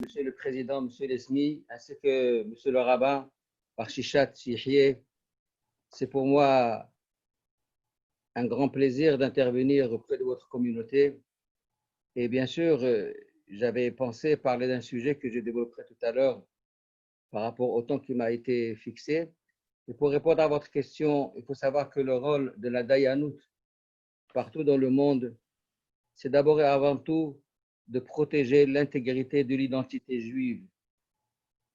Monsieur le Président, Monsieur l'Esmi, ainsi que Monsieur le Rabbin, Parchichat Sihié. C'est pour moi un grand plaisir d'intervenir auprès de votre communauté. Et bien sûr, j'avais pensé parler d'un sujet que je développerai tout à l'heure par rapport au temps qui m'a été fixé. Et pour répondre à votre question, il faut savoir que le rôle de la Dayanout partout dans le monde, c'est d'abord et avant tout de protéger l'intégrité de l'identité juive.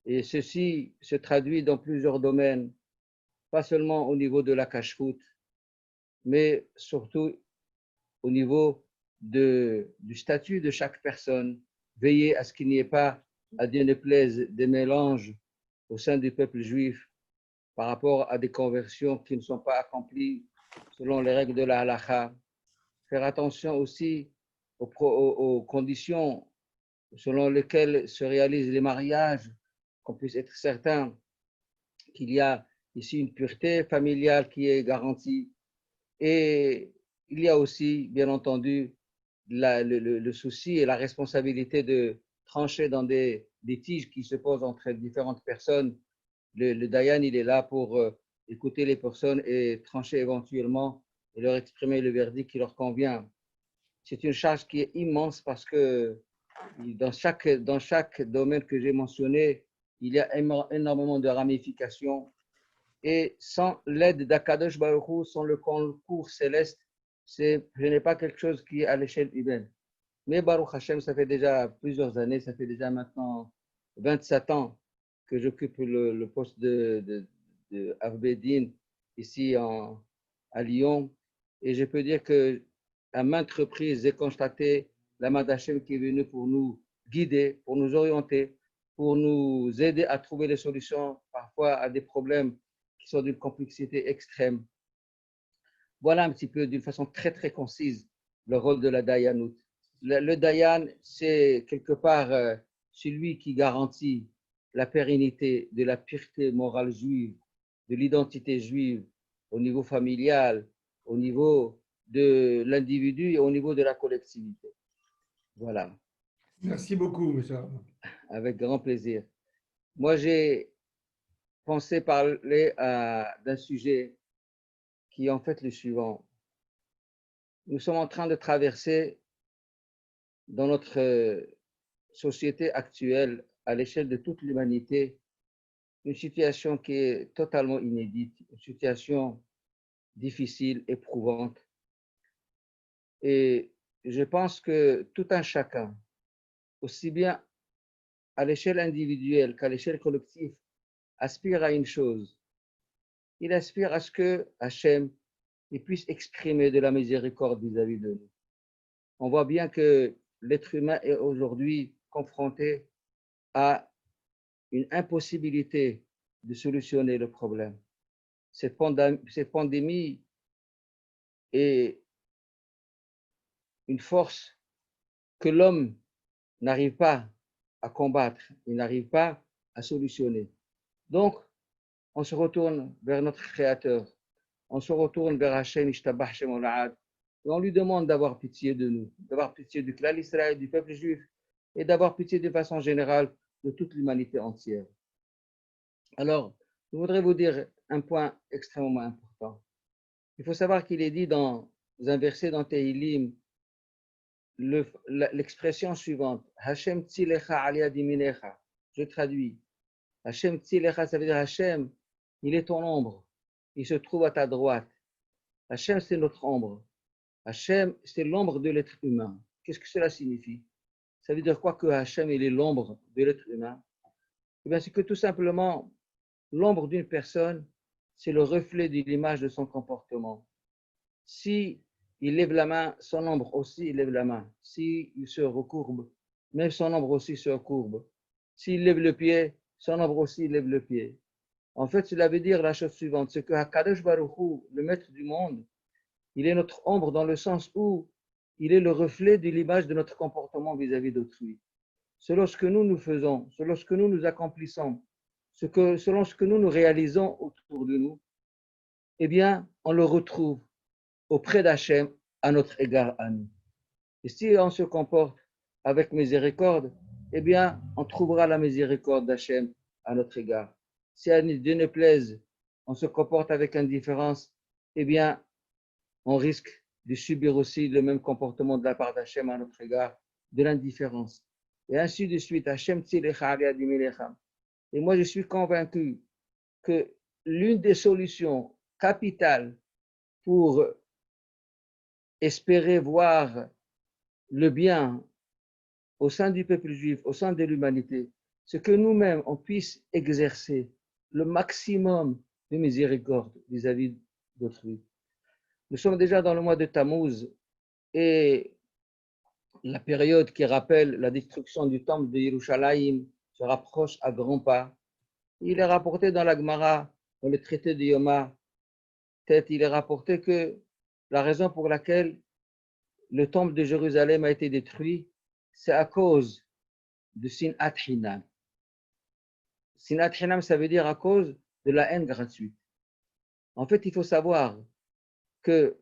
Et ceci se traduit dans plusieurs domaines, pas seulement au niveau de la cache-route, mais surtout au niveau du statut de chaque personne. Veiller à ce qu'il n'y ait pas, à Dieu ne plaise, des mélanges au sein du peuple juif par rapport à des conversions qui ne sont pas accomplies selon les règles de la halakha. Faire attention aussi aux conditions selon lesquelles se réalisent les mariages, qu'on puisse être certain qu'il y a ici une pureté familiale qui est garantie. Et il y a aussi, bien entendu, le souci et la responsabilité de trancher dans des litiges qui se posent entre différentes personnes. Le Dayan, il est là pour écouter les personnes et trancher éventuellement et leur exprimer le verdict qui leur convient. C'est une charge qui est immense parce que dans chaque domaine que j'ai mentionné, il y a énormément de ramifications. Et sans l'aide d'Akadosh Baruch Hu, sans le concours céleste, ce n'est pas quelque chose qui est à l'échelle humaine. Mais Baruch Hashem, ça fait déjà plusieurs années, ça fait déjà maintenant 27 ans que j'occupe le poste de Avbedin ici à Lyon. Et je peux dire qu'à maintes reprises, j'ai constaté la main d'Hachem qui est venue pour nous guider, pour nous orienter, pour nous aider à trouver des solutions parfois à des problèmes qui sont d'une complexité extrême. Voilà un petit peu, d'une façon très, très concise, le rôle de la Dayanout. Le Dayan, c'est quelque part celui qui garantit la pérennité de la pureté morale juive, de l'identité juive au niveau familial, au niveau de l'individu et au niveau de la collectivité. Voilà. Merci beaucoup, monsieur. Avec grand plaisir. Moi, j'ai pensé parler d'un sujet qui est en fait le suivant. Nous sommes en train de traverser dans notre société actuelle, à l'échelle de toute l'humanité, une situation qui est totalement inédite, une situation difficile, éprouvante. Et je pense que tout un chacun, aussi bien à l'échelle individuelle qu'à l'échelle collective, aspire à une chose. Il aspire à ce que Hachem puisse exprimer de la miséricorde vis-à-vis de nous. On voit bien que l'être humain est aujourd'hui confronté à une impossibilité de solutionner le problème. Cette pandémie est une force que l'homme n'arrive pas à combattre, il n'arrive pas à solutionner. Donc, on se retourne vers notre Créateur, on se retourne vers Hachem Ishtabah Shem Ola'ad, et on lui demande d'avoir pitié de nous, d'avoir pitié du clan d'Israël, du peuple juif, et d'avoir pitié de façon générale de toute l'humanité entière. Alors, je voudrais vous dire un point extrêmement important. Il faut savoir qu'il est dit dans un verset dans Tehillim, l'expression suivante, Hashem tzilecha al yad yaminecha. Je traduis. Hashem tzilecha, ça veut dire Hashem, il est ton ombre, il se trouve à ta droite. Hashem, c'est notre ombre. Hashem, c'est l'ombre de l'être humain. Qu'est-ce que cela signifie? Ça veut dire quoi que Hashem, il est l'ombre de l'être humain? Eh bien, c'est que tout simplement, l'ombre d'une personne, c'est le reflet de l'image de son comportement. Si il lève la main, son ombre aussi lève la main. S'il se recourbe, même son ombre aussi se recourbe. S'il lève le pied, son ombre aussi lève le pied. En fait, cela veut dire la chose suivante, c'est que Hakadosh Baruch Hu, le maître du monde, il est notre ombre dans le sens où il est le reflet de l'image de notre comportement vis-à-vis d'autrui. Selon ce que nous faisons, selon ce que nous accomplissons, selon ce que nous réalisons autour de nous, eh bien, on le retrouve auprès d'Hachem à notre égard à nous. Et si on se comporte avec miséricorde, eh bien, on trouvera la miséricorde d'Hachem à notre égard. Si à Dieu ne plaise, on se comporte avec indifférence, eh bien, on risque de subir aussi le même comportement de la part d'Hachem à notre égard, de l'indifférence. Et ainsi de suite. Hachem Tzilecha Aliadi Melecham. Et moi, je suis convaincu que l'une des solutions capitales pour espérer voir le bien au sein du peuple juif, au sein de l'humanité, c'est que nous-mêmes, on puisse exercer le maximum de miséricorde vis-à-vis d'autrui. Nous sommes déjà dans le mois de Tammuz et la période qui rappelle la destruction du temple de Yerushalayim se rapproche à grands pas. Il est rapporté dans la Gemara, dans le traité de Yoma, il est rapporté que la raison pour laquelle le temple de Jérusalem a été détruit, c'est à cause de Sinat Hinam. Sinat Hinam, ça veut dire à cause de la haine gratuite. En fait, il faut savoir que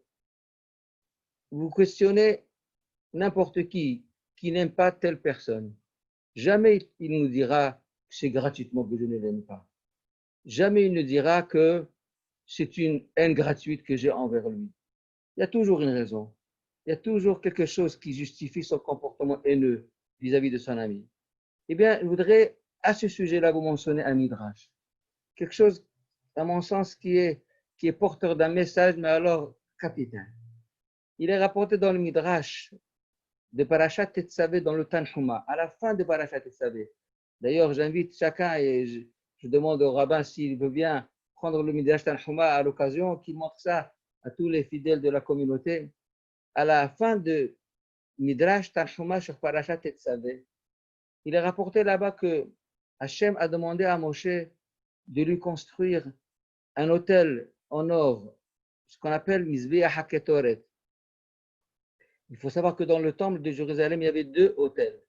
vous questionnez n'importe qui n'aime pas telle personne. Jamais il nous dira que c'est gratuitement que je ne l'aime pas. Jamais il ne dira que c'est une haine gratuite que j'ai envers lui. Il y a toujours une raison. Il y a toujours quelque chose qui justifie son comportement haineux vis-à-vis de son ami. Eh bien, je voudrais à ce sujet-là vous mentionner un midrash. Quelque chose, à mon sens, qui est porteur d'un message, mais alors capital. Il est rapporté dans le midrash de Parashat Tetzavé dans le Tanhuma, à la fin de Parashat Tetzavé. D'ailleurs, j'invite chacun et je demande au rabbin s'il veut bien prendre le midrash Tanhuma à l'occasion, qu'il montre ça à tous les fidèles de la communauté. À la fin de midrash Tanhuma sur Parashat Tetzavé, il est rapporté là-bas que Hachem a demandé à Moshe de lui construire un autel en or, ce qu'on appelle Mizbeach HaKetoret. Il faut savoir que dans le temple de Jérusalem, il y avait deux autels.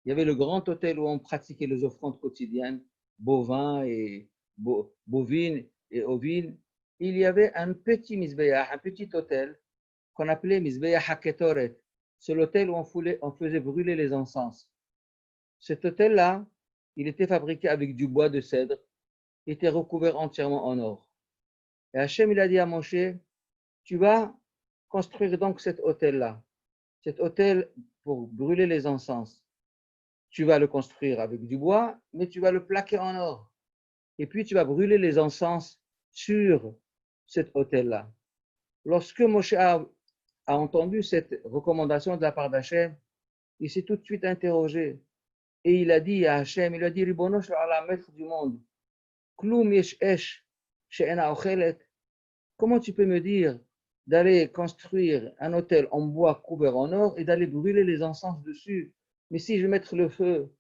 Il y avait le grand autel où on pratiquait les offrandes quotidiennes, bovins et bovines et ovines. Il y avait un petit Mizbeach, un petit autel qu'on appelait Mizbeach HaKetoret. C'est l'autel où on faisait brûler les encens. Cet autel-là, il était fabriqué avec du bois de cèdre, il était recouvert entièrement en or. Et Hachem, il a dit à Moshe, tu vas construire donc cet autel-là, cet autel pour brûler les encens. Tu vas le construire avec du bois, mais tu vas le plaquer en or. Et puis tu vas brûler les encens sur cet autel-là. Lorsque Moshe a entendu cette recommandation de la part d'Hachem, il s'est tout de suite interrogé. Et il a dit à Hachem, il a dit, Ribono shel Olam, maître du monde, Kloum yesh esh she'ena ochelet. Comment tu peux me dire d'aller construire un autel en bois couvert en or et d'aller brûler les encens dessus? Mais si je vais mettre le feu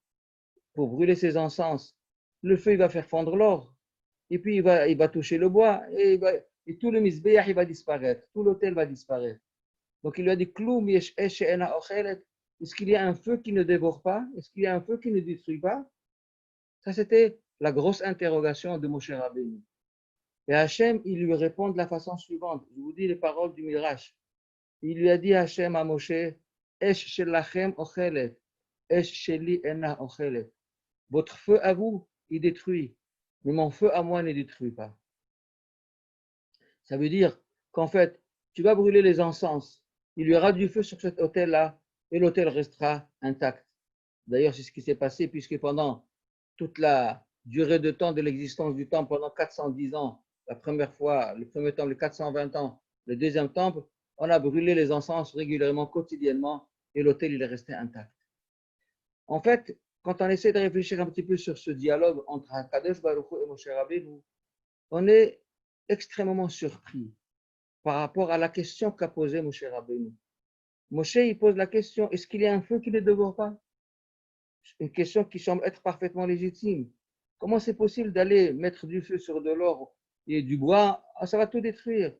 pour brûler ces encens, le feu il va faire fondre l'or. Et puis il va toucher le bois et tout le misbéach il va disparaître, tout l'autel va disparaître. Donc il lui a dit, Kloum yesh esh she'ena ochelet. Est-ce qu'il y a un feu qui ne dévore pas? Est-ce qu'il y a un feu qui ne détruit pas? Ça, c'était la grosse interrogation de Moshe Rabbeinu. Et Hachem, il lui répond de la façon suivante. Je vous dis les paroles du Midrash. Il lui a dit Hachem à Moshe, Esh shelachem ochelet, Esh sheli ena ochelet. Votre feu à vous, il détruit, mais mon feu à moi ne détruit pas. Ça veut dire qu'en fait, tu vas brûler les encens. Il y aura du feu sur cet autel-là et l'autel restera intact. D'ailleurs, c'est ce qui s'est passé puisque pendant toute la durée de temps de l'existence du temple, pendant 410 ans, la première fois, le premier temple, les 420 ans, le deuxième temple, on a brûlé les encens régulièrement, quotidiennement, et l'autel, il est resté intact. En fait, quand on essaie de réfléchir un petit peu sur ce dialogue entre Akadosh Baruch Hu et Moshe Rabbeinu, on est extrêmement surpris par rapport à la question qu'a posée Moshe Rabbeinu. Moshe, il pose la question, est-ce qu'il y a un feu qui ne dévore pas? Une question qui semble être parfaitement légitime. Comment c'est possible d'aller mettre du feu sur de l'or et du bois? Ça va tout détruire.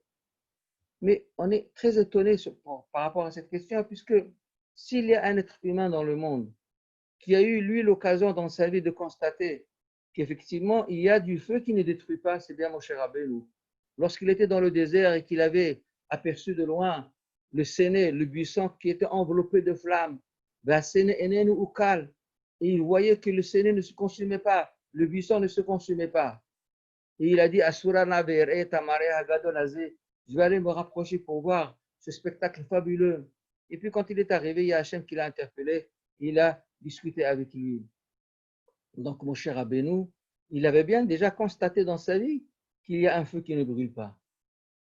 Mais on est très étonné par rapport à cette question, puisque s'il y a un être humain dans le monde qui a eu, lui, l'occasion dans sa vie de constater qu'effectivement, il y a du feu qui ne détruit pas, c'est bien Moshe Rabbeinu. Lorsqu'il était dans le désert et qu'il avait aperçu de loin le séné, le buisson qui était enveloppé de flammes, et il voyait que le séné ne se consumait pas, le buisson ne se consumait pas. Et il a dit, je vais aller me rapprocher pour voir ce spectacle fabuleux. Et puis quand il est arrivé, il y a Hachem qui l'a interpellé, il a discuté avec lui. Donc mon cher Rabbeinu, il avait bien déjà constaté dans sa vie qu'il y a un feu qui ne brûle pas.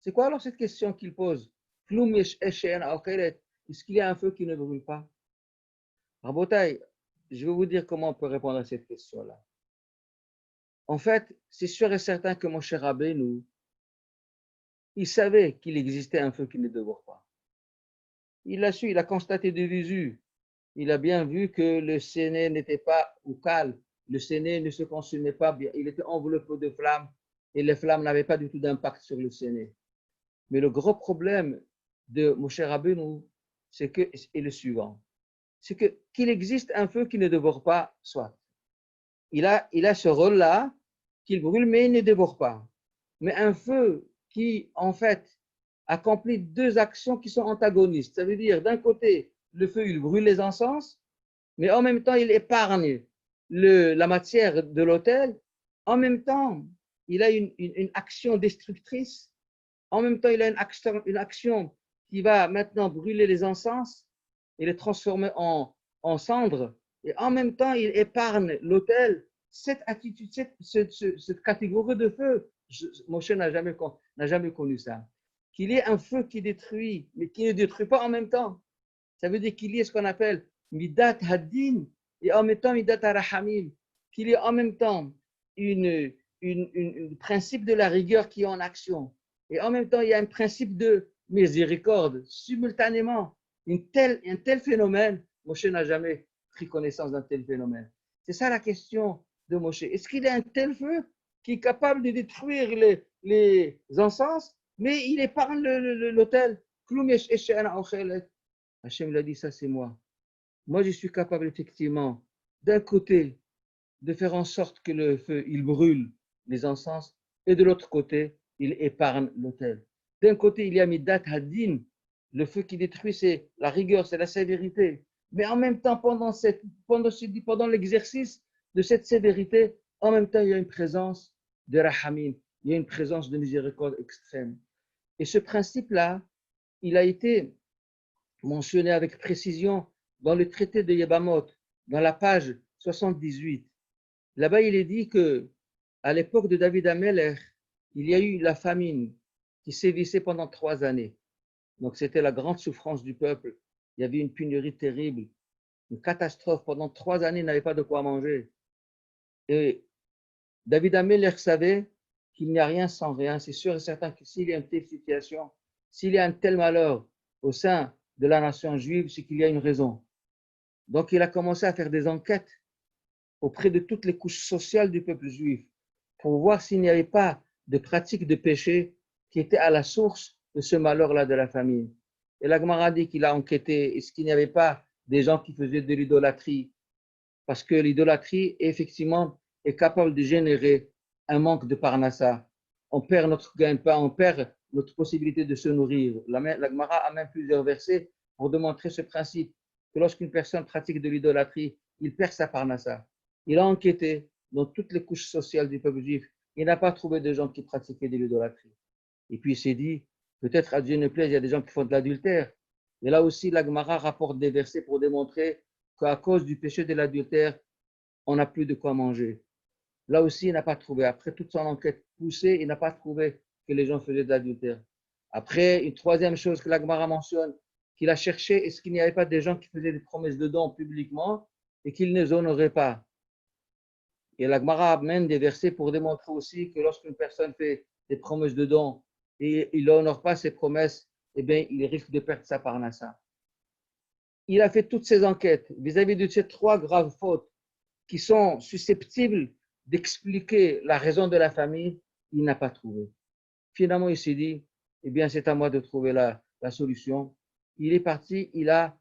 C'est quoi alors cette question qu'il pose? Est-ce qu'il y a un feu qui ne brûle pas? Rabotai, je vais vous dire comment on peut répondre à cette question-là. En fait, c'est sûr et certain que mon cher Rabbeinu, il savait qu'il existait un feu qui ne dévore pas. Il l'a su, il a constaté de visu. Il a bien vu que le séné n'était pas au calme, le séné ne se consumait pas bien, il était enveloppé de flammes et les flammes n'avaient pas du tout d'impact sur le séné. Mais le gros problème de Moshe Rabbeinu, est le suivant. C'est qu'il existe un feu qui ne dévore pas, soit. Il a ce rôle-là, qu'il brûle, mais il ne dévore pas. Mais un feu qui, en fait, accomplit deux actions qui sont antagonistes. Ça veut dire, d'un côté, le feu, il brûle les encens, mais en même temps, il épargne la matière de l'autel. En même temps, il a une action destructrice. En même temps, il a une action qui va maintenant brûler les encens et les transformer en cendres. Et en même temps, il épargne l'autel. Cette attitude, cette catégorie de feu, Moshe n'a jamais connu ça. Qu'il y ait un feu qui détruit, mais qui ne détruit pas en même temps. Ça veut dire qu'il y ait ce qu'on appelle Midat Haddin et en même temps Midat Arahamim. Qu'il y ait en même temps un principe de la rigueur qui est en action. Et en même temps, il y a un principe de miséricorde. Simultanément, un tel phénomène, Moshe n'a jamais pris connaissance d'un tel phénomène. C'est ça la question de Moshe. Est-ce qu'il y a un tel feu qui est capable de détruire les encens, mais il épargne l'autel? Hachem l'a dit, ça c'est moi. Moi, je suis capable effectivement, d'un côté, de faire en sorte que le feu, il brûle les encens, et de l'autre côté, il épargne l'autel. D'un côté, il y a Midat Hadin, le feu qui détruit, c'est la rigueur, c'est la sévérité. Mais en même temps, pendant l'exercice de cette sévérité, en même temps, il y a une présence de Rahamim, il y a une présence de miséricorde extrême. Et ce principe-là, il a été mentionné avec précision dans le traité de Yebamot, dans la page 78. Là-bas, il est dit que à l'époque de David Amelech, il y a eu la famine qui sévissait pendant 3 années. Donc, c'était la grande souffrance du peuple. Il y avait une pénurie terrible, une catastrophe. Pendant 3 années, il n'avait pas de quoi manger. Et David Amelech savait qu'il n'y a rien sans rien. C'est sûr et certain que s'il y a une telle situation, s'il y a un tel malheur au sein de la nation juive, c'est qu'il y a une raison. Donc, il a commencé à faire des enquêtes auprès de toutes les couches sociales du peuple juif pour voir s'il n'y avait pas de pratiques de péché qui étaient à la source de ce malheur-là de la famine. Et la Gemara dit qu'il a enquêté, est-ce qu'il n'y avait pas des gens qui faisaient de l'idolâtrie? Parce que l'idolâtrie, effectivement, est capable de générer un manque de parnassa. On perd notre gain-pain, on perd notre possibilité de se nourrir. La Gemara a même plusieurs versets pour démontrer ce principe, que lorsqu'une personne pratique de l'idolâtrie, il perd sa parnassa. Il a enquêté dans toutes les couches sociales du peuple juif. Il n'a pas trouvé de gens qui pratiquaient de l'idolâtrie. Et puis il s'est dit, peut-être à Dieu ne plaise, il y a des gens qui font de l'adultère. Et là aussi, la Gemara rapporte des versets pour démontrer qu'à cause du péché de l'adultère, on n'a plus de quoi manger. Là aussi, il n'a pas trouvé. Après toute son enquête poussée, il n'a pas trouvé que les gens faisaient de l'adultère. Après, une troisième chose que la Gemara mentionne, qu'il a cherché, est-ce qu'il n'y avait pas des gens qui faisaient des promesses de dons publiquement et qu'ils ne les honoraient pas? Et la Gemara amène des versets pour démontrer aussi que lorsqu'une personne fait des promesses de dons et il n'honore pas ses promesses, eh bien, il risque de perdre sa parnassa. Il a fait toutes ces enquêtes vis-à-vis de ces 3 graves fautes qui sont susceptibles d'expliquer la raison de la famine, il n'a pas trouvé. Finalement, il s'est dit, eh bien, c'est à moi de trouver la solution. Il est parti, il a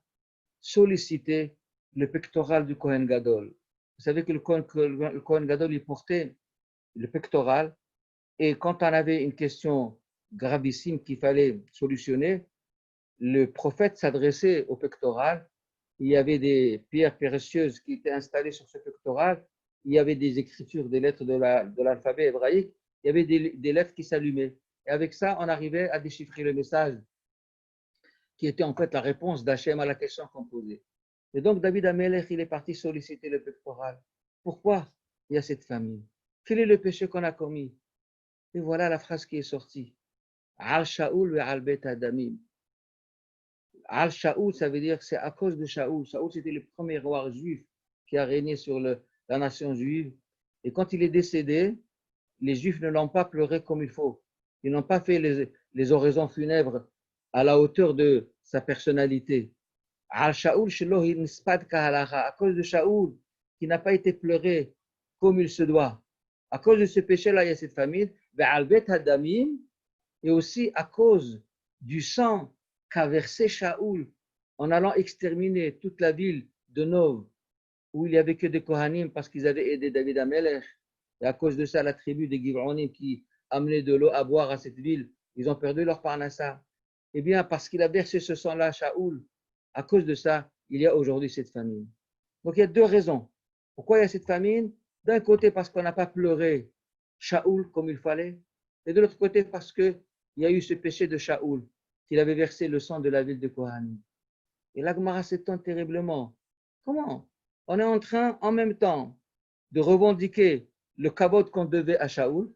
sollicité le pectoral du Kohen Gadol. Vous savez que le Kohen Gadol, il portait le pectoral et quand on avait une question gravissime qu'il fallait solutionner, le prophète s'adressait au pectoral il y avait des pierres précieuses qui étaient installées sur ce pectoral, il y avait des écritures, des lettres de l'alphabet hébraïque, il y avait des lettres qui s'allumaient. Et avec ça, on arrivait à déchiffrer le message qui était en fait la réponse d'Hachem à la question qu'on posait. Et donc, David Amelech, il est parti solliciter le pectoral. Pourquoi il y a cette famine? Quel est le péché qu'on a commis? Et voilà la phrase qui est sortie. Al Shaoul ve al Bet Adamim. Al Shaoul, ça veut dire que c'est à cause de Shaoul. Shaoul, c'était le premier roi juif qui a régné sur la nation juive. Et quand il est décédé, les Juifs ne l'ont pas pleuré comme il faut. Ils n'ont pas fait les oraisons funèbres à la hauteur de sa personnalité. À cause de Shaoul, qui n'a pas été pleuré comme il se doit. À cause de ce péché-là, il y a cette famine. Et aussi à cause du sang qu'a versé Shaoul en allant exterminer toute la ville de Nov, où il n'y avait que des Kohanim parce qu'ils avaient aidé David Amelech. Et à cause de ça, la tribu des Giv'onim qui amenait de l'eau à boire à cette ville, ils ont perdu leur parnassa. Eh bien, parce qu'il a versé ce sang-là à Shaoul, à cause de ça, il y a aujourd'hui cette famine. Donc, il y a deux raisons. Pourquoi il y a cette famine? D'un côté, parce qu'on n'a pas pleuré Shaoul comme il fallait, et de l'autre côté, parce qu'il y a eu ce péché de Shaoul, qu'il avait versé le sang de la ville de Kohanim. Et la Gemara s'étonne terriblement. Comment? On est en train, en même temps, de revendiquer le kavod qu'on devait à Shaoul.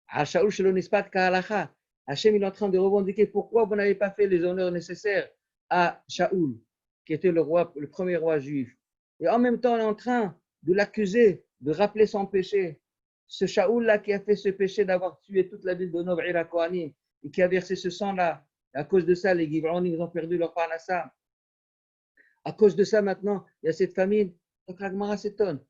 À Shaoul, chez l'Onispat Kahalacha. Hachem, il est en train de revendiquer pourquoi vous n'avez pas fait les honneurs nécessaires à Shaoul, qui était le premier roi juif. Et en même temps, on est en train de l'accuser, de rappeler son péché. Ce Shaoul-là qui a fait ce péché d'avoir tué toute la ville de Nov Kohanim et qui a versé ce sang-là. À cause de ça, les Giv'onim, ils ont perdu leur parnassa. À cause de ça, maintenant, il y a cette famine. Donc, la Gemara s'étonne.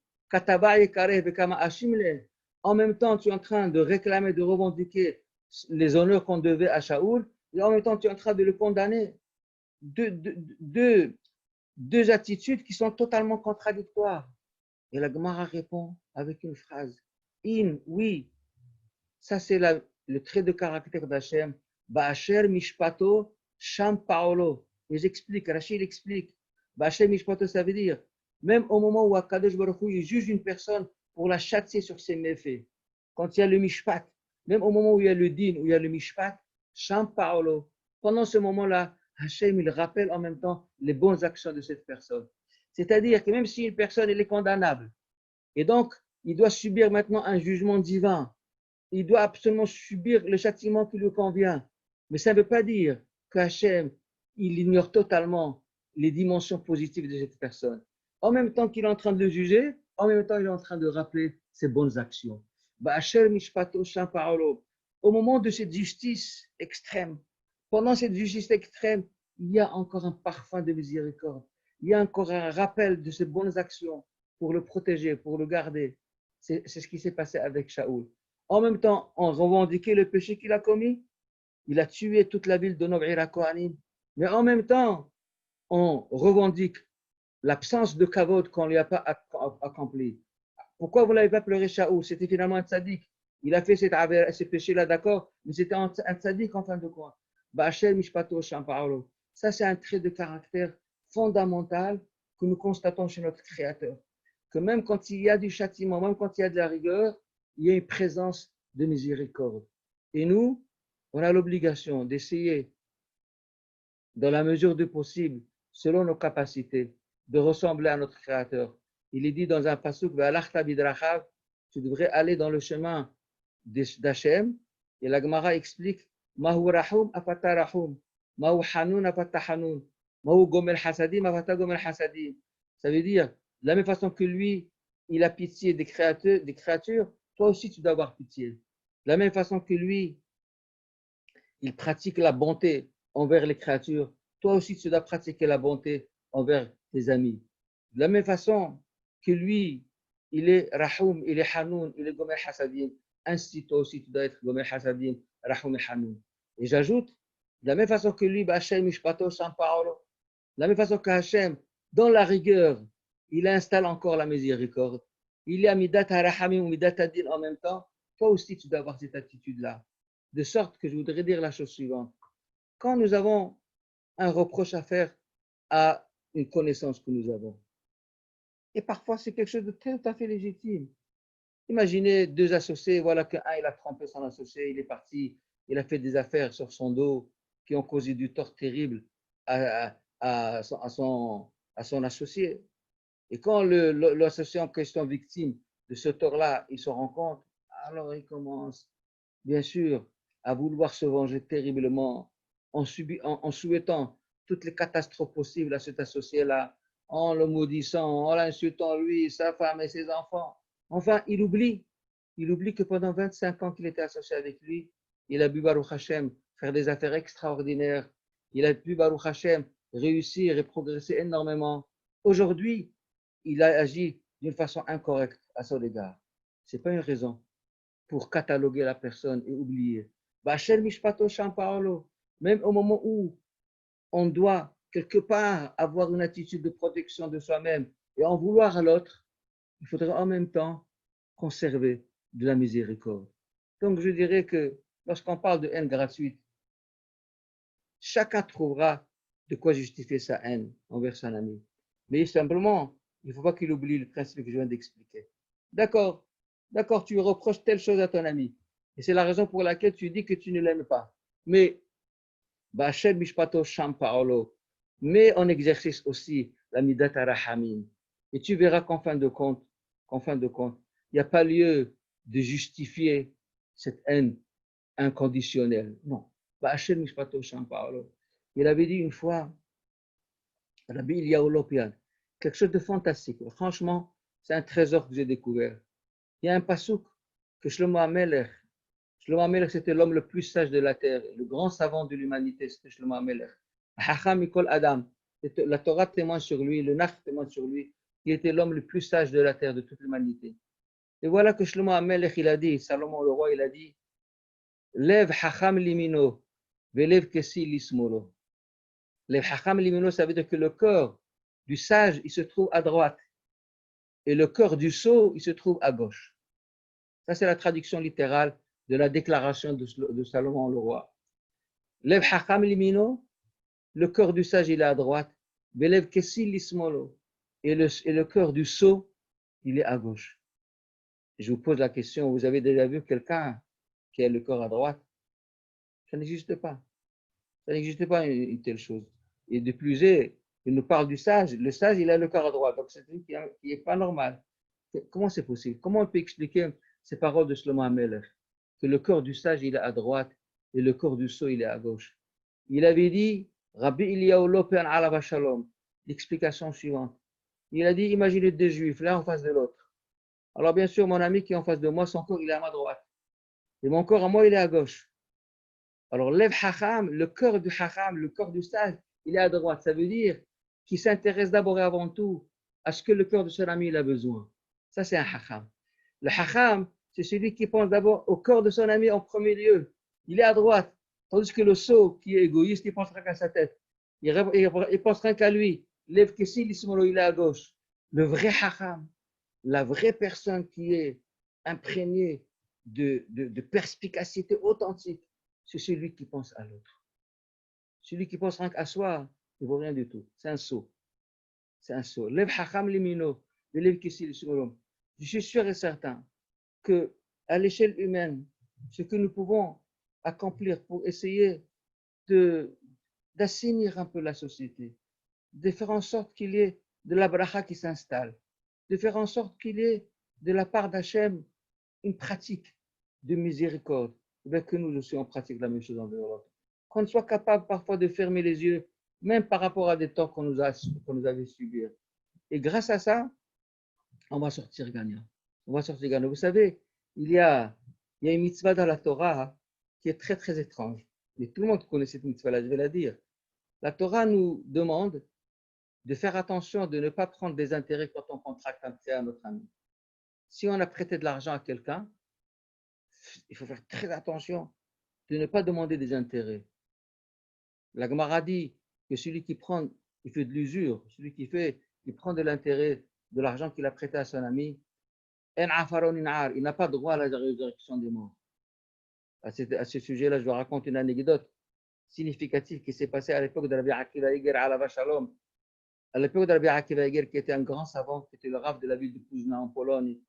En même temps, tu es en train de réclamer, de revendiquer les honneurs qu'on devait à Shaoul, et en même temps, tu es en train de le condamner. Deux attitudes qui sont totalement contradictoires. Et la Gemara répond avec une phrase. Oui, ça c'est le trait de caractère d'Hachem. Ba'asher mishpato sham paolo. Et j'explique, Rachid explique. Ba'asher mishpato, ça veut dire, même au moment où Akadosh Baruch Hu, il juge une personne pour la châtier sur ses méfaits, quand il y a le mishpat, même au moment où il y a le din, où il y a le mishpat, sham paolo. Pendant ce moment-là, Hachem, il rappelle en même temps les bonnes actions de cette personne. C'est-à-dire que même si une personne elle est condamnable, et donc il doit subir maintenant un jugement divin, il doit absolument subir le châtiment qui lui convient. Mais ça ne veut pas dire qu'Hachem, il ignore totalement les dimensions positives de cette personne. En même temps qu'il est en train de le juger, en même temps il est en train de rappeler ses bonnes actions. Au moment de cette justice extrême, pendant cette justice extrême, il y a encore un parfum de miséricorde. Il y a encore un rappel de ses bonnes actions pour le protéger, pour le garder. C'est ce qui s'est passé avec Shaoul. En même temps, on revendiquait le péché qu'il a commis. Il a tué toute la ville de Nov Kohanim. Mais en même temps, on revendique l'absence de kavod qu'on ne lui a pas accompli. Pourquoi vous n'avez pas pleuré Shaoul? C'était finalement un tzaddik. Il a fait ce péché-là, d'accord, mais c'était un tzaddik en fin de compte. Ça, c'est un trait de caractère fondamental que nous constatons chez notre Créateur. Que même quand il y a du châtiment, même quand il y a de la rigueur, il y a une présence de miséricorde. Et nous, on a l'obligation d'essayer, dans la mesure du possible, selon nos capacités, de ressembler à notre Créateur. Il est dit dans un pasuk, tu devrais aller dans le chemin d'Hachem. Et la Gemara explique, Mahu rahum afata rahum, Mahu hanun afata hanun, Mahu gomel hasadim afata gomel hasadim. Ça veut dire, de la même façon que lui, il a pitié des créatures, toi aussi tu dois avoir pitié. De la même façon que lui, il pratique la bonté envers les créatures, toi aussi tu dois pratiquer la bonté envers tes amis. De la même façon que lui, il est Rahoum, il est Hanoun, il est Gomer Hasadim, ainsi toi aussi tu dois être Gomer Hasadim, Rahoum et Hanoun. Et j'ajoute, de la même façon que lui, Hachem Mishpato San Paolo, de la même façon que Hachem, dans la rigueur, il installe encore la miséricorde. Il y a Midat HaRahamim ou Midat Adin en même temps, toi aussi tu dois avoir cette attitude-là. De sorte que je voudrais dire la chose suivante. Quand nous avons un reproche à faire à une connaissance que nous avons. Et parfois, c'est quelque chose de tout à fait légitime. Imaginez deux associés, voilà qu'un il a trompé son associé, il est parti, il a fait des affaires sur son dos qui ont causé du tort terrible à son associé. Et quand l'associé en question victime de ce tort-là, il se rend compte, alors il commence, bien sûr, à vouloir se venger terriblement en souhaitant toutes les catastrophes possibles à cet associé-là, en le maudissant, en l'insultant lui, sa femme et ses enfants. Enfin, il oublie que pendant 25 ans qu'il était associé avec lui, il a pu, Baruch Hashem, faire des affaires extraordinaires. Il a pu, Baruch Hashem, réussir et progresser énormément. Aujourd'hui, il a agi d'une façon incorrecte à son égard. Ce n'est pas une raison pour cataloguer la personne et oublier. Même au moment où on doit quelque part avoir une attitude de protection de soi-même et en vouloir à l'autre, il faudrait en même temps conserver de la miséricorde. Donc je dirais que lorsqu'on parle de haine gratuite, chacun trouvera de quoi justifier sa haine envers son ami. Mais simplement, il ne faut pas qu'il oublie le principe que je viens d'expliquer. D'accord, d'accord, tu reproches telle chose à ton ami. Et c'est la raison pour laquelle tu dis que tu ne l'aimes pas. Mais, mets en exercice aussi la midat arahamim. Et tu verras qu'en fin de compte, il n'y a pas lieu de justifier cette haine inconditionnelle. Non. Il avait dit une fois, Rabbi Eliyahu Lopian, quelque chose de fantastique. Franchement, c'est un trésor que j'ai découvert. Il y a un pasouk que Shlomo HaMelech, c'était l'homme le plus sage de la terre, le grand savant de l'humanité, c'était Shlomo HaMelech. Hacham Mikol Adam, la Torah témoigne sur lui, le Nach témoigne sur lui, il était l'homme le plus sage de la terre, de toute l'humanité. Et voilà que Shlomo HaMelech, il a dit, Salomon le roi, il a dit, Lev Hacham Limino, Velev Kesi Lismolo. Lev Hacham Limino, ça veut dire que le corps du sage, il se trouve à droite, et le corps du sot, il se trouve à gauche. Ça, c'est la traduction littérale de la déclaration de Salomon le roi. Lev Hacham Limino, le corps du sage, il est à droite. Velev Kesi Lismolo. Et le corps du sot, il est à gauche. Je vous pose la question, vous avez déjà vu quelqu'un qui a le corps à droite? Ça n'existe pas. Ça n'existe pas une telle chose. Et de plus, il nous parle du sage. Le sage, il a le corps à droite. Donc, c'est un truc qui n'est pas normal. Comment c'est possible? Comment on peut expliquer ces paroles de Shlomo HaMelech? Que le corps du sage, il est à droite et le corps du sot, il est à gauche. Il avait dit, Rabbi Eliyahu Lopian Alav Shalom, l'explication suivante. Il a dit, imaginez deux juifs, l'un en face de l'autre. Alors, bien sûr, mon ami qui est en face de moi, son corps, il est à ma droite. Et mon corps à moi, il est à gauche. Alors, Lev Hacham, le corps du Hacham, le corps du sage, il est à droite. Ça veut dire qu'il s'intéresse d'abord et avant tout à ce que le corps de son ami il a besoin. Ça, c'est un Hacham. Le Hacham, c'est celui qui pense d'abord au corps de son ami en premier lieu. Il est à droite. Tandis que le sot, qui est égoïste, il ne pensera qu'à sa tête. Il pensera qu'à lui. Lev Kessil, il est à gauche. Le vrai Hacham, la vraie personne qui est imprégnée de perspicacité authentique, c'est celui qui pense à l'autre. Celui qui pense rien qu'à soi, il ne vaut rien du tout. C'est un sot. C'est un sot. Lev hacham limino, lev kissil sholom. Je suis sûr et certain que à l'échelle humaine, ce que nous pouvons accomplir pour essayer d'assainir un peu la société, de faire en sorte qu'il y ait de la bracha qui s'installe, de faire en sorte qu'il y ait de la part d'Hachem une pratique de miséricorde, bien que nous aussi on pratique la même chose envers l'autre. Qu'on soit capable parfois de fermer les yeux, même par rapport à des torts qu'on nous avait subis. Et grâce à ça, on va sortir gagnant. On va sortir gagnant. Vous savez, il y a une mitzvah dans la Torah qui est très très étrange. Mais tout le monde connaît cette mitzvah-là, je vais la dire. La Torah nous demande de faire attention de ne pas prendre des intérêts quand on contracte un prêt à notre ami. Si on a prêté de l'argent à quelqu'un, il faut faire très attention de ne pas demander des intérêts. La Gemara dit que celui qui prend, il fait de l'usure, il prend de l'intérêt de l'argent qu'il a prêté à son ami, il n'a pas droit à la résurrection des morts. À ce sujet-là, je vous raconte une anecdote significative qui s'est passée à l'époque de Rabbi Akiva Eiger Alav Shalom. à l'époque de Rabbi Akiva Eger, qui était un grand savant, qui était le Rav de la ville de Pouzna en Pologne,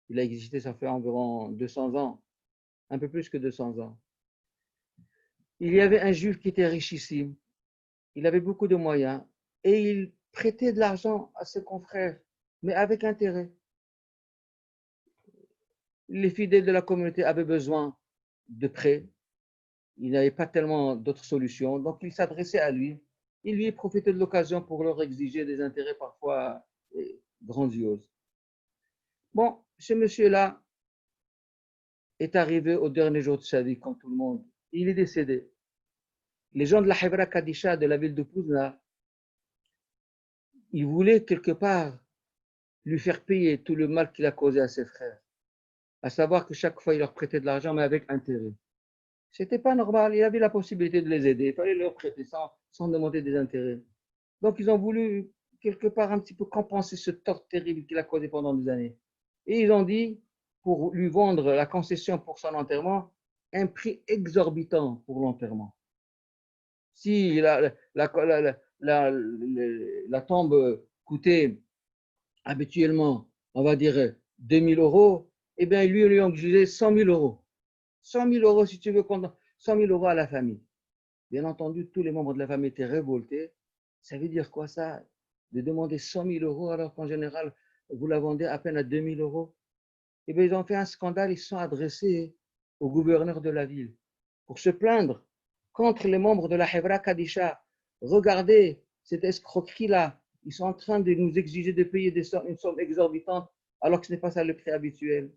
il a existé, ça fait environ 200 ans, un peu plus que 200 ans. Il y avait un juif qui était richissime, il avait beaucoup de moyens, et il prêtait de l'argent à ses confrères, mais avec intérêt. Les fidèles de la communauté avaient besoin de prêts, il n'avait pas tellement d'autres solutions, donc il s'adressait à lui. Il lui profitait de l'occasion pour leur exiger des intérêts parfois grandioses. Bon, ce monsieur-là est arrivé au dernier jour de sa vie, comme tout le monde. Il est décédé. Les gens de la Hebra Kadisha, de la ville de Pouzna, ils voulaient quelque part lui faire payer tout le mal qu'il a causé à ses frères. À savoir que chaque fois, il leur prêtait de l'argent, mais avec intérêt. C'était pas normal. Il avait la possibilité de les aider. Il fallait leur prêter sans demander des intérêts. Donc, ils ont voulu quelque part un petit peu compenser ce tort terrible qu'il a causé pendant des années. Et ils ont dit, pour lui vendre la concession pour son enterrement, un prix exorbitant pour l'enterrement. Si la tombe coûtait habituellement, on va dire, 2000 euros, eh bien, lui ont exigé 100 000 euros. 100 000 euros, si tu veux, 100 000 euros à la famille. Bien entendu, tous les membres de la famille étaient révoltés. Ça veut dire quoi ça? De demander 100 000 euros alors qu'en général, vous la vendez à peine à 2 000 euros. Eh bien, ils ont fait un scandale, ils se sont adressés au gouverneur de la ville pour se plaindre contre les membres de la Hebra Kadisha. Regardez cette escroquerie-là. Ils sont en train de nous exiger de payer une somme exorbitante alors que ce n'est pas ça le prix habituel.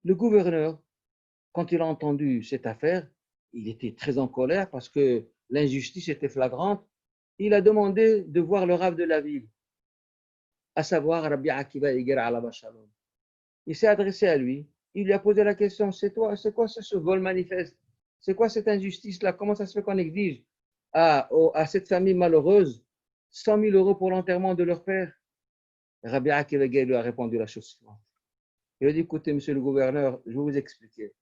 Le gouverneur, quand il a entendu cette affaire, il était très en colère parce que l'injustice était flagrante. Il a demandé de voir le rav de la ville, à savoir Rabbi Akiva Eger Alaba Shalom. Il s'est adressé à lui, il lui a posé la question, c'est quoi ce vol manifeste? C'est quoi cette injustice-là? Comment ça se fait qu'on exige à cette famille malheureuse 100 000 euros pour l'enterrement de leur père? Rabbi Akiva Eger lui a répondu la chose suivante. Il a dit, écoutez, monsieur le gouverneur, je vais vous expliquer.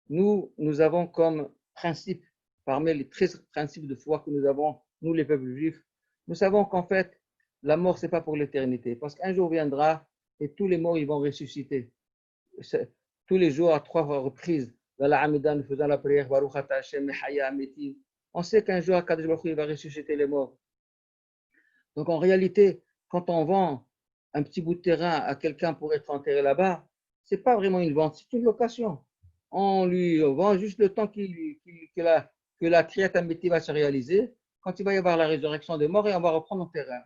Nous avons comme principe, parmi les 13 principes de foi que nous avons, nous les peuples juifs, nous savons qu'en fait, la mort, ce n'est pas pour l'éternité. Parce qu'un jour viendra et tous les morts, ils vont ressusciter. Tous les jours, à 3 reprises, dans la Hamidah, nous faisons la prière, Baruch Ata Hashem, Mechaya Ametiv. On sait qu'un jour, Kadosh Baruch Hu, il va ressusciter les morts. Donc en réalité, quand on vend un petit bout de terrain à quelqu'un pour être enterré là-bas, ce n'est pas vraiment une vente, c'est une location. On lui vend juste le temps que la triate Amiti va se réaliser, quand il va y avoir la résurrection des morts et on va reprendre le terrain.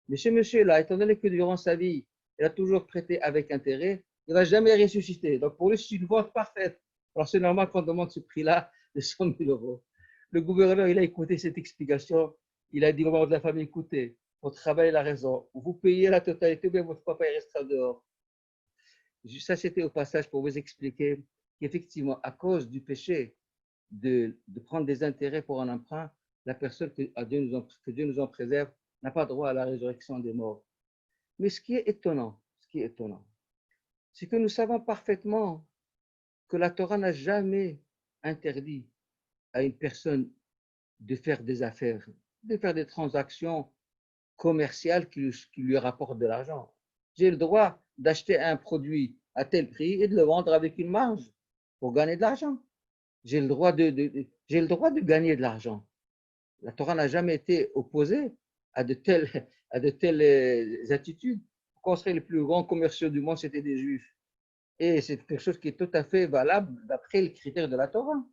Mais ce monsieur-là, étant donné que durant sa vie, il a toujours prêté avec intérêt, il ne va jamais ressusciter. Donc pour lui, c'est une vente parfaite. Alors c'est normal qu'on demande ce prix-là de 100 000 euros. Le gouverneur, il a écouté cette explication. Il a dit au membre de la famille, écoutez, votre travail a raison. Vous payez la totalité, mais votre papa il restera dehors. Ça, c'était au passage pour vous expliquer qu'effectivement, à cause du péché de prendre des intérêts pour un emprunt, la personne que Dieu nous en préserve n'a pas droit à la résurrection des morts. Mais ce qui est étonnant, c'est que nous savons parfaitement que la Torah n'a jamais interdit à une personne de faire des affaires, de faire des transactions commerciales qui lui rapportent de l'argent. J'ai le droit d'acheter un produit à tel prix et de le vendre avec une marge pour gagner de l'argent. J'ai le droit de gagner de l'argent. La Torah n'a jamais été opposée à de telles attitudes. Pourquoi on serait les plus grands commerciaux du monde, c'était des juifs? Et c'est quelque chose qui est tout à fait valable d'après les critères de la Torah.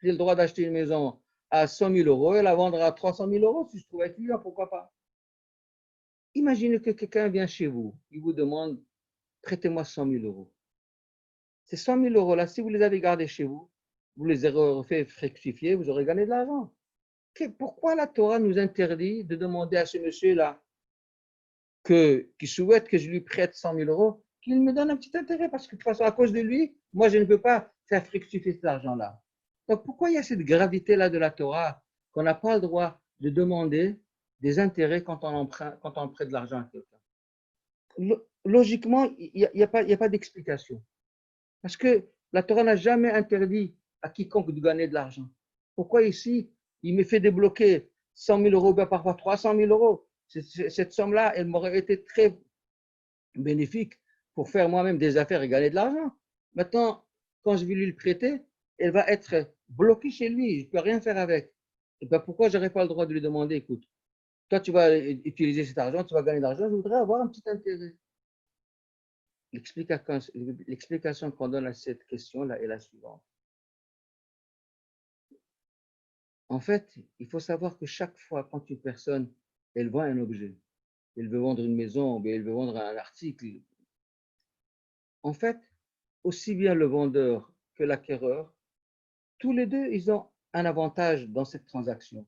J'ai le droit d'acheter une maison à 100 000 euros et la vendre à 300 000 euros si je trouve un client, pourquoi pas? Imaginez que quelqu'un vient chez vous, il vous demande, prêtez-moi 100 000 euros. Ces 100 000 euros-là, si vous les avez gardés chez vous, vous les aurez fait fructifier, vous aurez gagné de l'argent. Pourquoi la Torah nous interdit de demander à ce monsieur-là qui souhaite que je lui prête 100 000 euros, qu'il me donne un petit intérêt, parce que de toute façon, à cause de lui, moi, je ne peux pas faire fructifier cet argent-là. Donc, pourquoi il y a cette gravité-là de la Torah qu'on n'a pas le droit de demander des intérêts quand on prête de l'argent à quelqu'un? Logiquement, il n'y a pas d'explication. Parce que la Torah n'a jamais interdit à quiconque de gagner de l'argent. Pourquoi ici, il me fait débloquer 100 000 euros, bien parfois 300 000 euros? Cette somme-là, elle m'aurait été très bénéfique pour faire moi-même des affaires et gagner de l'argent. Maintenant, quand je vais lui le prêter, elle va être bloquée chez lui. Je ne peux rien faire avec. Et ben pourquoi je n'aurais pas le droit de lui demander, écoute, toi, tu vas utiliser cet argent, tu vas gagner de l'argent, je voudrais avoir un petit intérêt. L'explication qu'on donne à cette question-là est la suivante. En fait, il faut savoir que chaque fois quand une personne, elle vend un objet, elle veut vendre une maison, ou elle veut vendre un article, en fait, aussi bien le vendeur que l'acquéreur, tous les deux, ils ont un avantage dans cette transaction.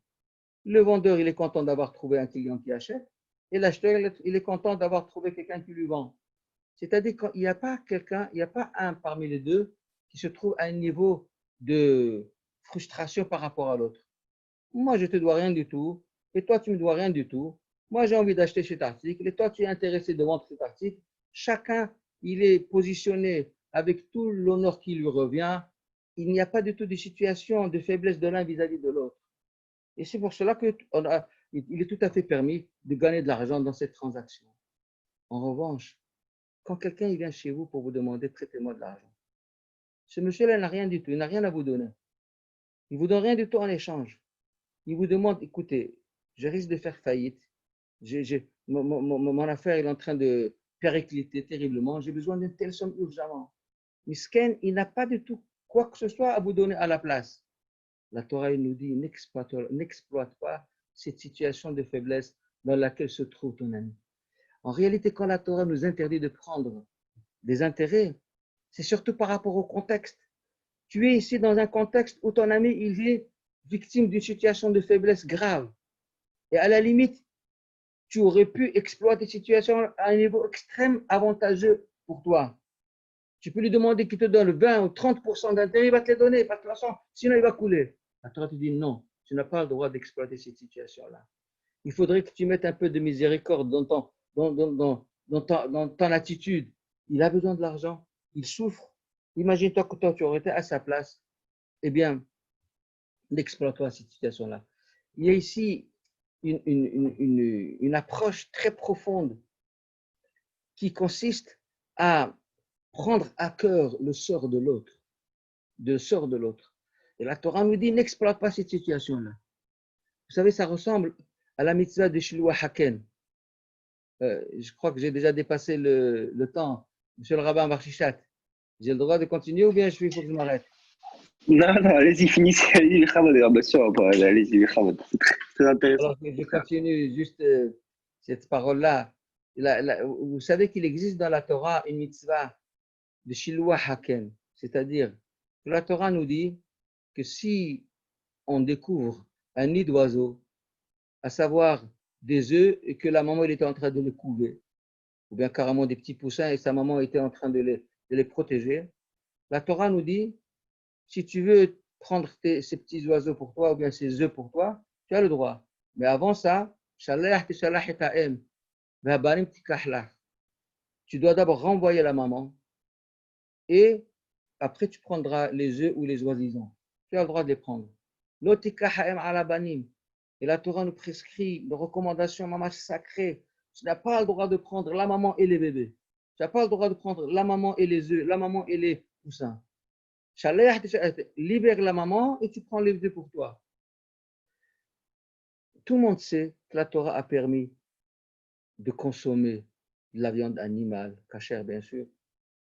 Le vendeur, il est content d'avoir trouvé un client qui achète, et l'acheteur, il est content d'avoir trouvé quelqu'un qui lui vend. C'est-à-dire qu'il n'y a pas quelqu'un, il n'y a pas un parmi les deux qui se trouve à un niveau de frustration par rapport à l'autre. Moi, je ne te dois rien du tout, et toi, tu ne me dois rien du tout. Moi, j'ai envie d'acheter cet article, et toi, tu es intéressé de vendre cet article. Chacun, il est positionné avec tout l'honneur qui lui revient. Il n'y a pas du tout de situation de faiblesse de l'un vis-à-vis de l'autre. Et c'est pour cela qu'il est tout à fait permis de gagner de l'argent dans cette transaction. En revanche, quand quelqu'un vient chez vous pour vous demander prêtez-moi de l'argent, ce monsieur-là n'a rien du tout, il n'a rien à vous donner. Il ne vous donne rien du tout en échange. Il vous demande, écoutez, je risque de faire faillite. Mon affaire est en train de péricliter terriblement. J'ai besoin d'une telle somme urgemment. Misken, il n'a pas du tout quoi que ce soit à vous donner à la place. La Torah nous dit, n'exploite pas cette situation de faiblesse dans laquelle se trouve ton ami. En réalité, quand la Torah nous interdit de prendre des intérêts, c'est surtout par rapport au contexte. Tu es ici dans un contexte où ton ami il est victime d'une situation de faiblesse grave. Et à la limite, tu aurais pu exploiter cette situation à un niveau extrême avantageux pour toi. Tu peux lui demander qu'il te donne 20 ou 30% d'intérêt, il va te les donner, parce que de toute façon, sinon il va couler. La Torah te dit non, tu n'as pas le droit d'exploiter cette situation-là. Il faudrait que tu mettes un peu de miséricorde dans ton attitude. Il a besoin de l'argent, il souffre. Imagine-toi que toi, tu aurais été à sa place. Eh bien, n'exploite-toi cette situation-là. Il y a ici une approche très profonde qui consiste à prendre à cœur le sort de l'autre, Et la Torah nous dit, n'exploite pas cette situation-là. Vous savez, ça ressemble à la mitzvah de Shilwa Haken. Je crois que j'ai déjà dépassé le temps. Monsieur le rabbin Marchichat, j'ai le droit de continuer ou bien il faut que je m'arrête? Non, non, allez-y, finissez, allez-y, bien sûr, allez-y, c'est très intéressant. Alors, je continue juste cette parole-là. Vous savez qu'il existe dans la Torah une mitzvah de Shilwa Haken, c'est-à-dire que la Torah nous dit que si on découvre un nid d'oiseau, à savoir des œufs, et que la maman elle était en train de les couver, ou bien carrément des petits poussins et sa maman était en train de les protéger, la Torah nous dit, si tu veux prendre ces petits oiseaux pour toi ou bien ces œufs pour toi, tu as le droit. Mais avant ça, tu dois d'abord renvoyer la maman et après tu prendras les œufs ou les oisillons. Tu as le droit de les prendre. Et la Torah nous prescrit une recommandation mamash sacrée. Tu n'as pas le droit de prendre la maman et les bébés. Tu n'as pas le droit de prendre la maman et les œufs, la maman et les poussins. Libère la maman et tu prends les œufs pour toi. Tout le monde sait que la Torah a permis de consommer de la viande animale, cachère bien sûr.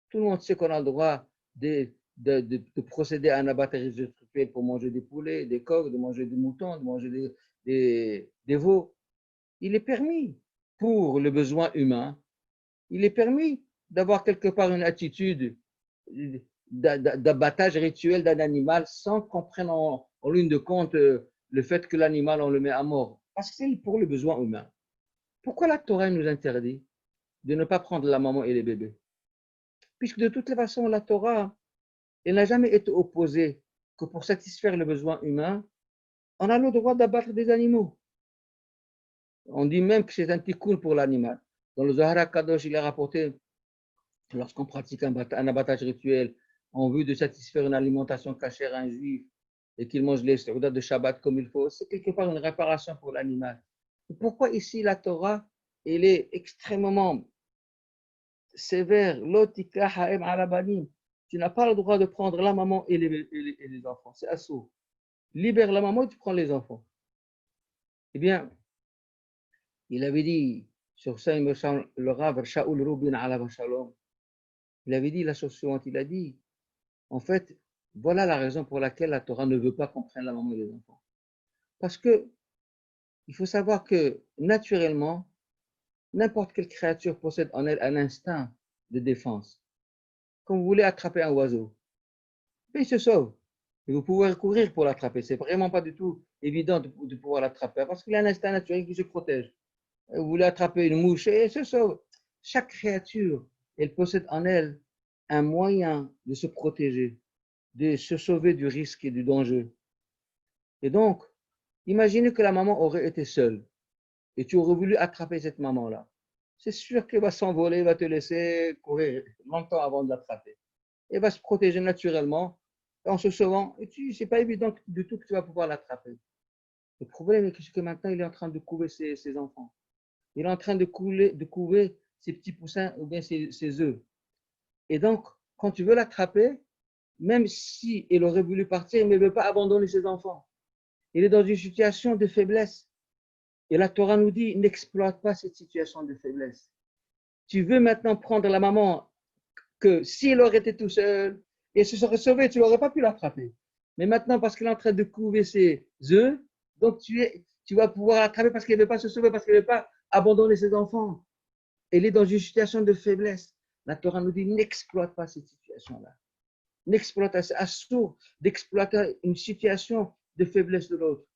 Tout le monde sait qu'on a le droit de procéder à un abattage rituel pour manger des poulets, des coqs, de manger des moutons, de manger des veaux. Il est permis pour le besoin humain, il est permis d'avoir quelque part une attitude d'abattage rituel d'un animal sans qu'on prenne en ligne de compte le fait que l'animal, on le met à mort. Parce que c'est pour le besoin humain. Pourquoi la Torah nous interdit de ne pas prendre la maman et les bébés? Puisque de toutes les façons, la Torah, elle n'a jamais été opposée que pour satisfaire le besoin humain, on a le droit d'abattre des animaux. On dit même que c'est un tikkun pour l'animal. Dans le Zohar Kadosh, il est rapporté, lorsqu'on pratique un abattage rituel en vue de satisfaire une alimentation cachère à un juif et qu'il mange les soldats de Shabbat comme il faut, c'est quelque part une réparation pour l'animal. Pourquoi ici la Torah, elle est extrêmement sévère? Lotika ha'em alabanim. Tu n'as pas le droit de prendre la maman et les enfants. C'est assourd. Libère la maman et tu prends les enfants. Eh bien, il avait dit, sur ça, il me semble, le Rav Shaul Rubin Alav Shalom, il avait dit la chose suivante, il a dit, en fait, voilà la raison pour laquelle la Torah ne veut pas qu'on prenne la maman et les enfants. Parce que il faut savoir que, naturellement, n'importe quelle créature possède en elle un instinct de défense. Quand vous voulez attraper un oiseau, il se sauve. Et vous pouvez courir pour l'attraper. C'est vraiment pas du tout évident de pouvoir l'attraper parce qu'il a un instinct naturel qui se protège. Vous voulez attraper une mouche et elle se sauve. Chaque créature, elle possède en elle un moyen de se protéger, de se sauver du risque et du danger. Et donc, imaginez que la maman aurait été seule et tu aurais voulu attraper cette maman-là. C'est sûr qu'elle va s'envoler, va te laisser courir longtemps avant de l'attraper. Elle va se protéger naturellement en se sauvant. Et ce n'est pas évident du tout que tu vas pouvoir l'attraper. Le problème est que maintenant, il est en train de couver ses enfants. Il est en train de couver ses petits poussins ou bien ses œufs. Et donc, quand tu veux l'attraper, même si il aurait voulu partir, il ne veut pas abandonner ses enfants. Il est dans une situation de faiblesse. Et la Torah nous dit, n'exploite pas cette situation de faiblesse. Tu veux maintenant prendre la maman que s'il aurait été tout seul et se serait sauvé, tu n'aurais pas pu l'attraper. Mais maintenant, parce qu'il est en train de couver ses œufs, donc tu vas pouvoir l'attraper parce qu'il ne veut pas se sauver, parce qu'il ne veut pas abandonner ses enfants. Elle est dans une situation de faiblesse. La Torah nous dit, n'exploite pas cette situation-là. N'exploite pas, c'est assourd d'exploiter une situation de faiblesse de l'autre.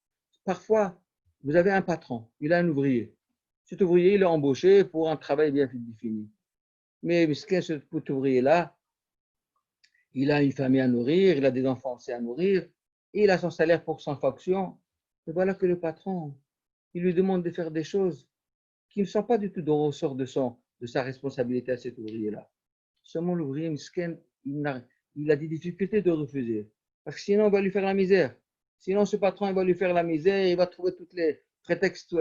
Parfois, vous avez un patron, il a un ouvrier. Cet ouvrier, il est embauché pour un travail bien défini. Mais cet ouvrier-là, il a une famille à nourrir, il a des enfants aussi à nourrir, et il a son salaire pour son fonction. Et voilà que le patron, il lui demande de faire des choses qui ne sont pas du tout dans le ressort de sa responsabilité à cet ouvrier-là. Seulement l'ouvrier miskin, il a des difficultés de refuser. Parce que sinon, on va lui faire la misère. Sinon, ce patron, il va lui faire la misère, il va trouver tous les prétextes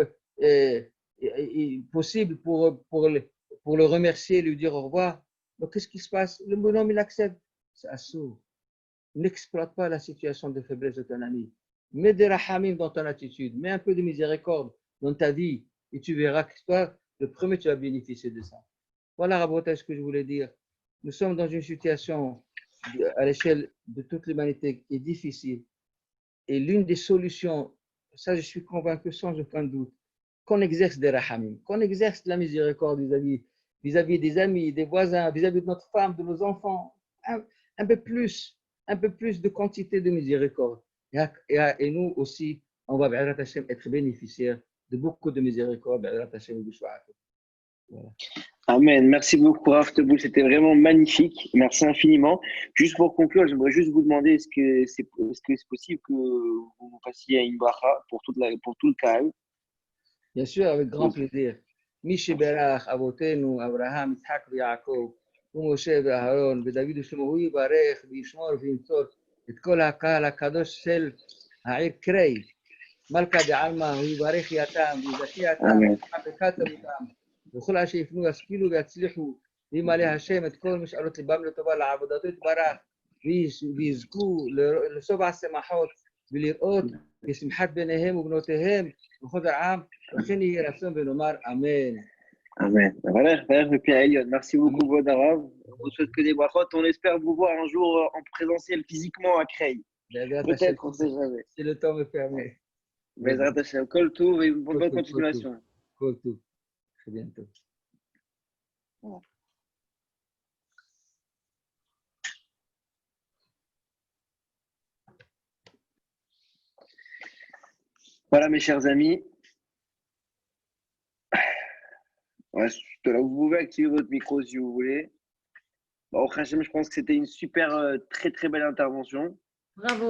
possibles pour le remercier et lui dire au revoir. Donc, qu'est-ce qui se passe? Le bonhomme, il accepte. C'est assourd. N'exploite pas la situation de faiblesse de ton ami. Mets des rahamim dans ton attitude. Mets un peu de miséricorde dans ta vie. Et tu verras que toi, le premier, tu vas bénéficier de ça. Voilà, Rabotage, ce que je voulais dire. Nous sommes dans une situation à l'échelle de toute l'humanité qui est difficile. Et l'une des solutions, ça je suis convaincu sans aucun doute, qu'on exerce des rahamim, qu'on exerce de la miséricorde vis-à-vis des amis, des voisins, vis-à-vis de notre femme, de nos enfants. Un peu plus de quantité de miséricorde. Et nous aussi, on va être bénéficiaires de beaucoup de miséricorde. Voilà. Amen. Merci beaucoup, Rav Teboul. C'était vraiment magnifique. Merci infiniment. Juste pour conclure, j'aimerais juste vous demander est-ce que c'est possible que vous fassiez une bracha pour tout le Kaal? Bien sûr, avec grand plaisir. Mishi Berach, Avotenu, Abraham, Yitzhak, Yaakov, ומשה ואהרון, ודוד ושלמה, הוא יברך וישמור וינצור את כל הקהל הקדוש של העיר קרי. מלכה דעלמא, הוא יברך יתם ויזכי יתם, וכתב אותם, וכל אשר יפנו ישכילו ויצליחו, וימלא השם את כל משאלות ליבם לטובה לעבודתו יתברך, ויזכו לשובע השמחות ולראות כשמחת בניהם ובנותיהם וכל העם, וכן יהי רצון ונאמר אמן. Amen. Voilà, depuis Elion. Merci beaucoup, Vodarav. On vous souhaite que des brachot. On espère vous voir un jour en présentiel physiquement à Creil. Peut-être, on ne sait jamais. Si le temps me permet. Bezrat Hashem. Kol Tov et une bonne continuation. Kol Tov. Très bientôt. Voilà, mes chers amis. Ouais, vous pouvez activer votre micro si vous voulez. Bon, je pense que c'était une super, très très belle intervention. Bravo.